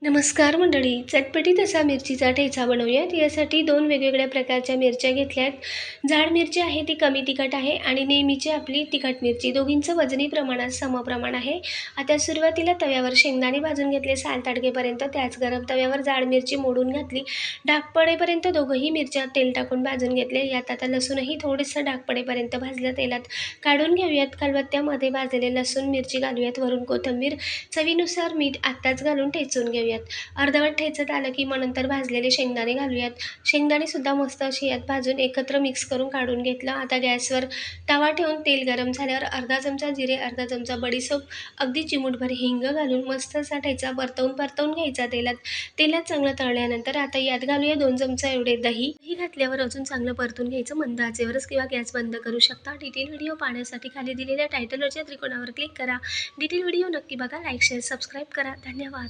नमस्कार मंडळी, चटपटीत असा मिरचीचा ठेचा बनवूयात. यासाठी 2 वेगवेगळ्या प्रकारच्या मिरच्या घेतल्यात. जाड मिरची आहे ती कमी तिखट आहे आणि नेहमीची आपली तिखट मिरची, दोघींचं वजनी प्रमाणात समप्रमाण आहे. आता सुरुवातीला तव्यावर शेंगदाणे भाजून घेतले 6 ताडगेपर्यंत. त्याच गरम तव्यावर जाड मिरची मोडून घातली. डाग पडेपर्यंत दोघंही मिरच्या तेल टाकून भाजून घेतले. यात आता लसूणही थोडंसं डाग पडेपर्यंत भाजलं तेलात काढून घेऊयात. खलबत्त्यामध्ये भाजलेले लसूण मिरची घालूयात. वरून कोथिंबीर, चवीनुसार मीठ आत्ताच घालून ठेचून घेऊयात. अर्धवट ठेचत आलं की मग नंतर भाजलेले शेंगदाणे घालूयात. शेंगदाणे सुद्धा मस्त अशी यात भाजून एकत्र मिक्स करून काढून घेतलं. आता गॅसवर तवा ठेवून तेल गरम झाल्यावर अर्धा चमचा जिरे, अर्धा चमचा बडीशेप, अगदी चिमूटभर हिंग घालून मस्त असा ठेचा परतवून घ्यायचा तेलात चांगलं तळल्यानंतर आता यात घालूया 2 चमचा एवढे दही घातल्यावर अजून चांगलं परतून घ्यायचं. मंद आचेवरच किंवा गॅस बंद करू शकता. डिटेल व्हिडिओ पाहण्यासाठी खाली दिलेल्या टायटलवरच्या त्रिकोणावर क्लिक करा. डिटेल व्हिडिओ नक्की बघा. लाईक, शेअर, सबस्क्राईब करा. धन्यवाद.